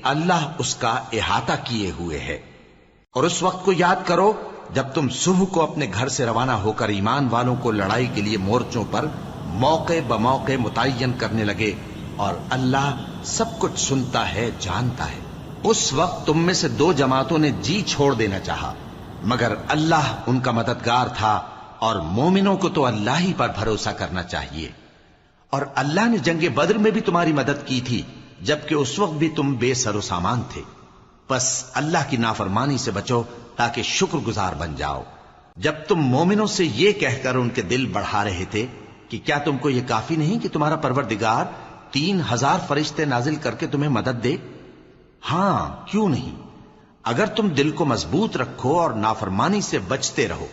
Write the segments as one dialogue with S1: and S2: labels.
S1: اللہ اس کا احاطہ کیے ہوئے ہے۔ اور اس وقت کو یاد کرو جب تم صبح کو اپنے گھر سے روانہ ہو کر ایمان والوں کو لڑائی کے لیے مورچوں پر موقع بموقع متعین کرنے لگے، اور اللہ سب کچھ سنتا ہے، جانتا ہے۔ اس وقت تم میں سے دو جماعتوں نے جی چھوڑ دینا چاہا، مگر اللہ ان کا مددگار تھا، اور مومنوں کو تو اللہ ہی پر بھروسہ کرنا چاہیے۔ اور اللہ نے جنگ بدر میں بھی تمہاری مدد کی تھی، جبکہ اس وقت بھی تم بے سر و سامان تھے۔ بس اللہ کی نافرمانی سے بچو تاکہ شکر گزار بن جاؤ۔ جب تم مومنوں سے یہ کہہ کر ان کے دل بڑھا رہے تھے کہ کیا تم کو یہ کافی نہیں کہ تمہارا پروردگار 3000 فرشتے نازل کر کے تمہیں مدد دے؟ ہاں، کیوں نہیں؟ اگر تم دل کو مضبوط رکھو اور نافرمانی سے بچتے رہو،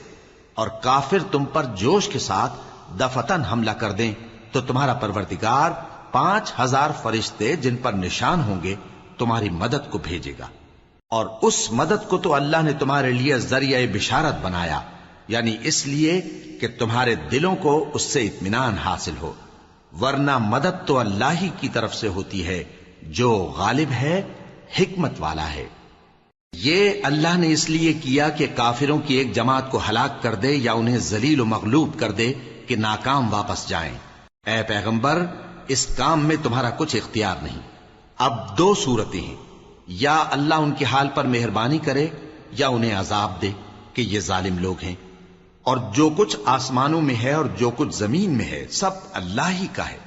S1: اور کافر تم پر جوش کے ساتھ دفتن حملہ کر دیں، تو تمہارا پروردگار 5000 فرشتے جن پر نشان ہوں گے تمہاری مدد کو بھیجے گا۔ اور اس مدد کو تو اللہ نے تمہارے لیے ذریعہ بشارت بنایا، یعنی اس لیے کہ تمہارے دلوں کو اس سے اطمینان حاصل ہو، ورنہ مدد تو اللہ ہی کی طرف سے ہوتی ہے جو غالب ہے، حکمت والا ہے۔ یہ اللہ نے اس لیے کیا کہ کافروں کی ایک جماعت کو ہلاک کر دے یا انہیں ذلیل و مغلوب کر دے کہ ناکام واپس جائیں۔ اے پیغمبر، اس کام میں تمہارا کچھ اختیار نہیں۔ اب دو صورتیں ہیں، یا اللہ ان کے حال پر مہربانی کرے یا انہیں عذاب دے کہ یہ ظالم لوگ ہیں۔ اور جو کچھ آسمانوں میں ہے اور جو کچھ زمین میں ہے سب اللہ ہی کا ہے،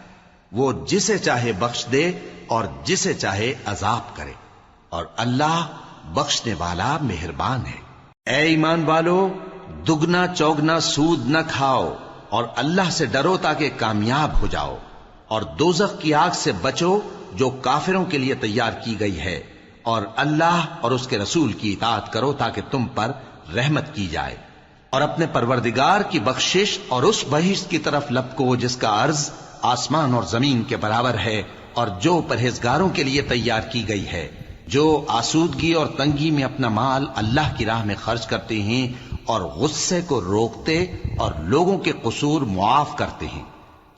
S1: وہ جسے چاہے بخش دے اور جسے چاہے عذاب کرے، اور اللہ بخشنے والا مہربان ہے۔ اے ایمان والو، دگنا چوگنا سود نہ کھاؤ، اور اللہ سے ڈرو تاکہ کامیاب ہو جاؤ، اور دوزخ کی آگ سے بچو جو کافروں کے لیے تیار کی گئی ہے، اور اللہ اور اس کے رسول کی اطاعت کرو تاکہ تم پر رحمت کی جائے، اور اپنے پروردگار کی بخشش اور اس بہشت کی طرف لپکو جس کا عرض آسمان اور زمین کے برابر ہے، اور جو پرہیزگاروں کے لیے تیار کی گئی ہے، جو آسودگی اور تنگی میں اپنا مال اللہ کی راہ میں خرچ کرتے ہیں، اور غصے کو روکتے اور لوگوں کے قصور معاف کرتے ہیں،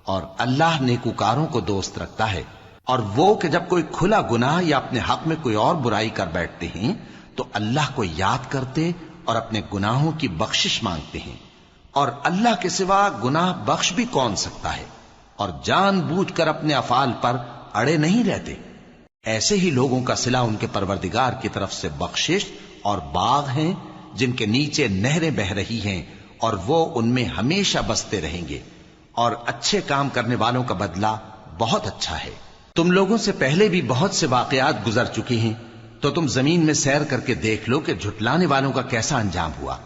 S1: اور اللہ نیکوکاروں کو دوست رکھتا ہے۔ اور وہ کہ جب کوئی کھلا گناہ یا اپنے حق میں کوئی اور برائی کر بیٹھتے ہیں تو اللہ کو یاد کرتے اور اپنے گناہوں کی بخشش مانگتے ہیں، اور اللہ کے سوا گناہ بخش بھی کون سکتا ہے، اور جان بوجھ کر اپنے افعال پر اڑے نہیں رہتے۔ ایسے ہی لوگوں کا صلہ ان کے پروردگار کی طرف سے بخشش اور باغ ہیں جن کے نیچے نہریں بہ رہی ہیں، اور وہ ان میں ہمیشہ بستے رہیں گے، اور اچھے کام کرنے والوں کا بدلہ بہت اچھا ہے۔ تم لوگوں سے پہلے بھی بہت سے واقعات گزر چکے ہیں، تو تم زمین میں سیر کر کے دیکھ لو کہ جھٹلانے والوں کا کیسا انجام ہوا۔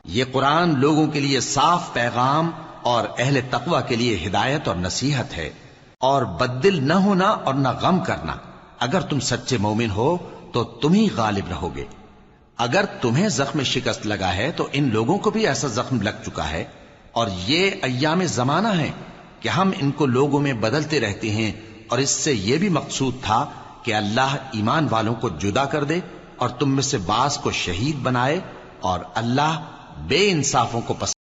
S1: یہ قرآن لوگوں کے لیے صاف پیغام اور اہل تقوی کے لیے ہدایت اور نصیحت ہے، اور بددل نہ ہونا اور نہ غم کرنا۔ اگر تم سچے مومن ہو تو تم ہی غالب رہو گے۔ اگر تمہیں زخم شکست لگا ہے تو ان لوگوں کو بھی ایسا زخم لگ چکا ہے، اور یہ ایام زمانہ ہے کہ ہم ان کو لوگوں میں بدلتے رہتے ہیں، اور اس سے یہ بھی مقصود تھا کہ اللہ ایمان والوں کو جدا کر دے اور تم میں سے بعض کو شہید بنائے، اور اللہ بے انصافوں کو پسند